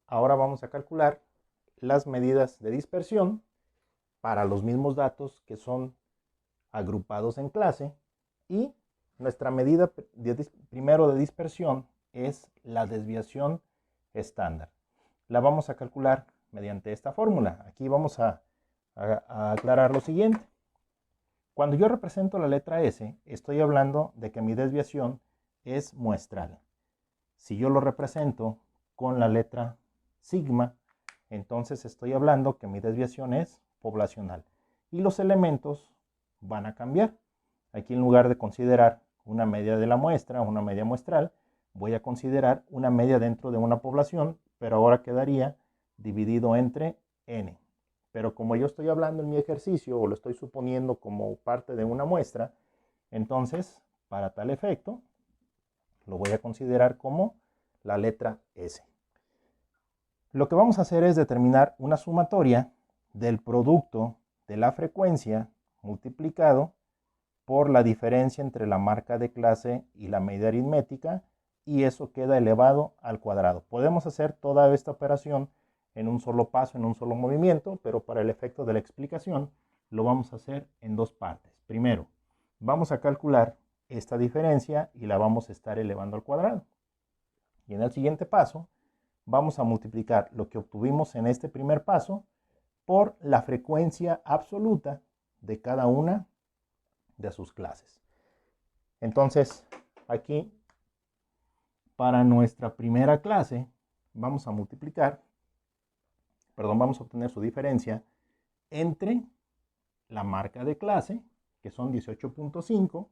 Ahora vamos a calcular las medidas de dispersión para los mismos datos que son agrupados en clase, y nuestra medida primero de dispersión es la desviación estándar. La vamos a calcular mediante esta fórmula. Aquí vamos a aclarar lo siguiente. Cuando yo represento la letra S, estoy hablando de que mi desviación es muestral. Si yo lo represento con la letra sigma, entonces estoy hablando que mi desviación es poblacional. Y los elementos van a cambiar. Aquí, en lugar de considerar una media de la muestra, una media muestral, voy a considerar una media dentro de una población, pero ahora quedaría dividido entre n. Pero como yo estoy hablando en mi ejercicio, o lo estoy suponiendo como parte de una muestra, entonces, para tal efecto, lo voy a considerar como la letra S. Lo que vamos a hacer es determinar una sumatoria del producto de la frecuencia multiplicado por la diferencia entre la marca de clase y la media aritmética, y eso queda elevado al cuadrado. Podemos hacer toda esta operación en un solo paso, en un solo movimiento, pero para el efecto de la explicación lo vamos a hacer en dos partes. Primero, vamos a calcular esta diferencia y la vamos a estar elevando al cuadrado. Y en el siguiente paso vamos a multiplicar lo que obtuvimos en este primer paso por la frecuencia absoluta de cada una de sus clases. Entonces, aquí, para nuestra primera clase, vamos a vamos a obtener su diferencia entre la marca de clase, que son 18.5,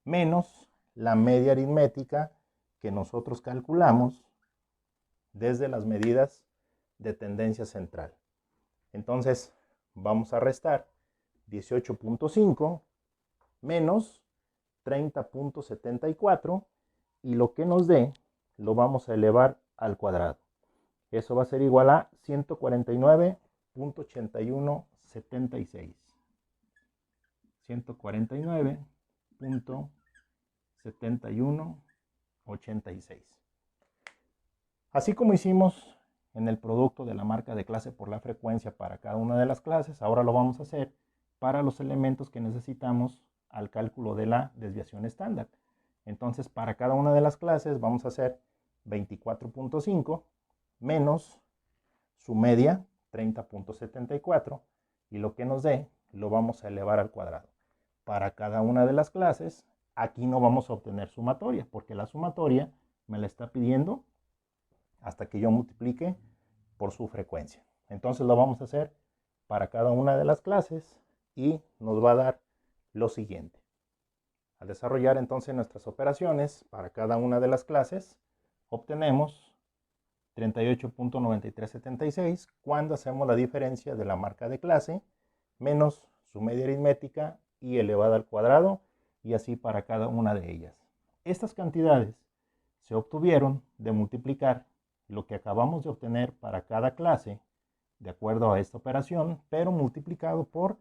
menos la media aritmética que nosotros calculamos desde las medidas de tendencia central. Entonces, vamos a restar 18.5 menos 30.74, y lo que nos dé lo vamos a elevar al cuadrado. Eso va a ser igual a 149.8176. 149.7186. Así como hicimos en el producto de la marca de clase por la frecuencia para cada una de las clases, ahora lo vamos a hacer para los elementos que necesitamos al cálculo de la desviación estándar. Entonces, para cada una de las clases vamos a hacer 24.5 menos su media, 30.74, y lo que nos dé lo vamos a elevar al cuadrado. Para cada una de las clases, aquí no vamos a obtener sumatoria, porque la sumatoria me la está pidiendo hasta que yo multiplique por su frecuencia. Entonces lo vamos a hacer para cada una de las clases y nos va a dar lo siguiente. Al desarrollar entonces nuestras operaciones para cada una de las clases, obtenemos 38.9376 cuando hacemos la diferencia de la marca de clase menos su media aritmética y elevada al cuadrado, y así para cada una de ellas. Estas cantidades se obtuvieron de multiplicar lo que acabamos de obtener para cada clase de acuerdo a esta operación, pero multiplicado por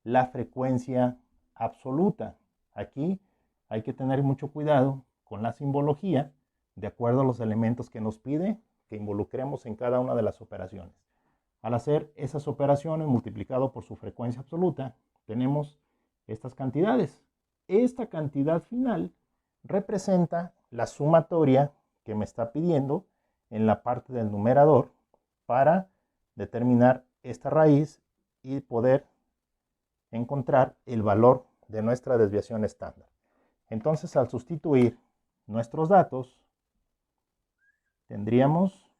la frecuencia absoluta. Aquí hay que tener mucho cuidado con la simbología de acuerdo a los elementos que nos pide que involucremos en cada una de las operaciones. Al hacer esas operaciones multiplicado por su frecuencia absoluta, tenemos estas cantidades. Esta cantidad final representa la sumatoria que me está pidiendo en la parte del numerador para determinar esta raíz y poder encontrar el valor de nuestra desviación estándar. Entonces, al sustituir nuestros datos, tendríamos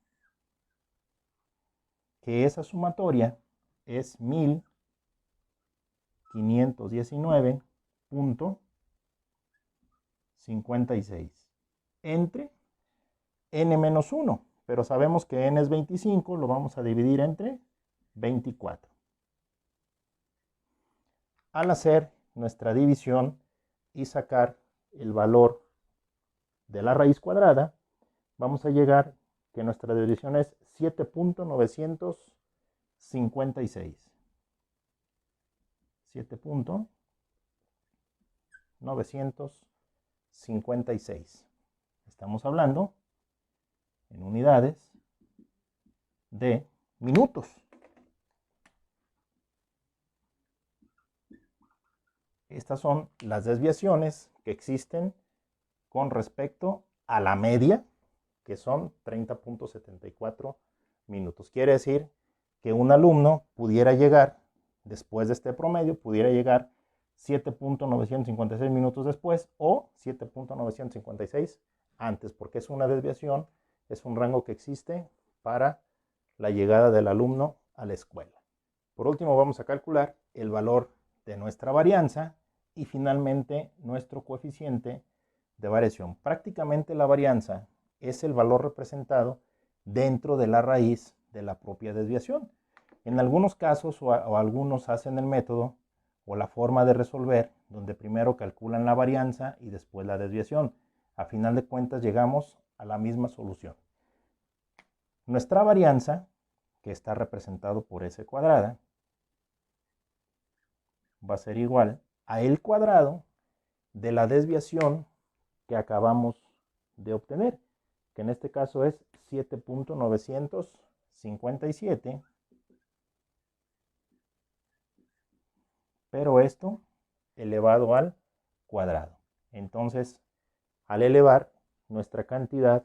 que esa sumatoria es 1519.56 entre n menos 1, pero sabemos que n es 25, lo vamos a dividir entre 24. Al hacer nuestra división y sacar el valor de la raíz cuadrada, vamos a llegar que nuestra división es 7.956. 7.956. Estamos hablando en unidades de minutos. Estas son las desviaciones que existen con respecto a la media, que son 30.74 minutos. Quiere decir que un alumno pudiera llegar, después de este promedio, pudiera llegar 7.956 minutos después o 7.956 antes, porque es una desviación, es un rango que existe para la llegada del alumno a la escuela. Por último, vamos a calcular el valor de nuestra varianza y finalmente nuestro coeficiente de variación. Prácticamente la varianza es el valor representado dentro de la raíz de la propia desviación. En algunos casos o algunos hacen el método o la forma de resolver donde primero calculan la varianza y después la desviación. A final de cuentas llegamos a la misma solución. Nuestra varianza, que está representado por S cuadrada, va a ser igual a el cuadrado de la desviación que acabamos de obtener, que en este caso es 7.957, pero esto elevado al cuadrado. Entonces, al elevar nuestra cantidad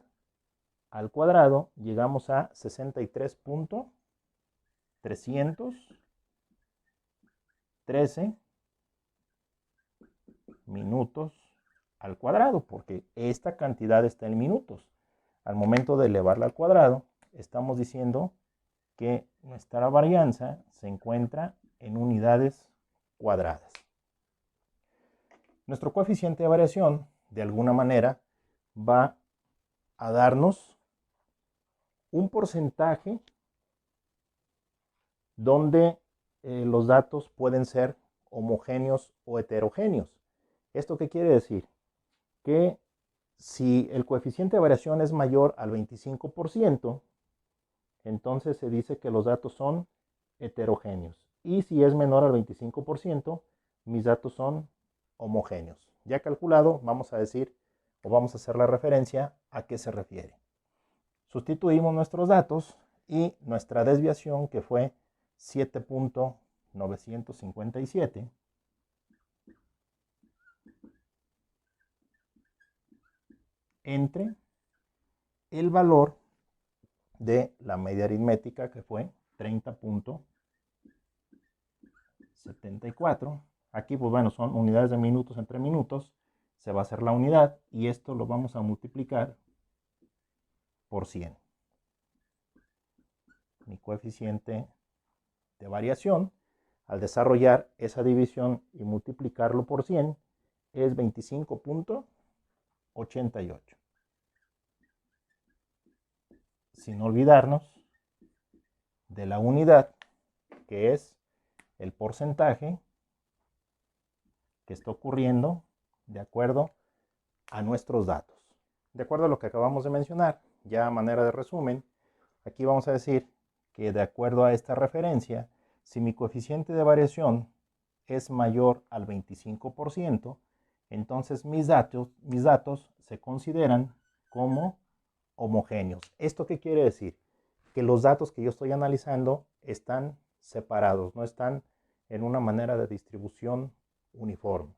al cuadrado, llegamos a 63.313 minutos al cuadrado, porque esta cantidad está en minutos. Al momento de elevarla al cuadrado, estamos diciendo que nuestra varianza se encuentra en unidades cuadradas. Nuestro coeficiente de variación, de alguna manera, va a darnos un porcentaje donde los datos pueden ser homogéneos o heterogéneos. ¿Esto qué quiere decir? Que si el coeficiente de variación es mayor al 25%, entonces se dice que los datos son heterogéneos. Y si es menor al 25%, mis datos son homogéneos. Ya calculado, vamos a decir o vamos a hacer la referencia a qué se refiere. Sustituimos nuestros datos y nuestra desviación, que fue 7.957, entre el valor de la media aritmética, que fue 30.74. Aquí, pues bueno, son unidades de minutos entre minutos. Se va a hacer la unidad y esto lo vamos a multiplicar por 100. Mi coeficiente de variación, al desarrollar esa división y multiplicarlo por 100, es 25.88. Sin olvidarnos de la unidad, que es el porcentaje que está ocurriendo de acuerdo a nuestros datos. De acuerdo a lo que acabamos de mencionar, ya a manera de resumen, aquí vamos a decir que de acuerdo a esta referencia, si mi coeficiente de variación es mayor al 25%, entonces mis datos se consideran como homogéneos. ¿Esto qué quiere decir? Que los datos que yo estoy analizando están separados, no están en una manera de distribución uniforme.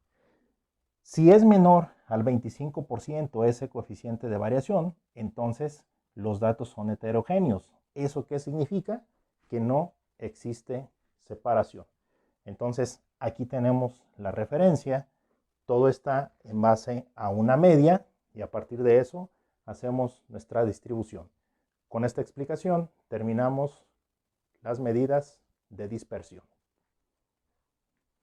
Si es menor al 25% ese coeficiente de variación, entonces los datos son heterogéneos. ¿Eso qué significa? Que no existe separación. Entonces, aquí tenemos la referencia. Todo está en base a una media y a partir de eso hacemos nuestra distribución. Con esta explicación terminamos las medidas de dispersión.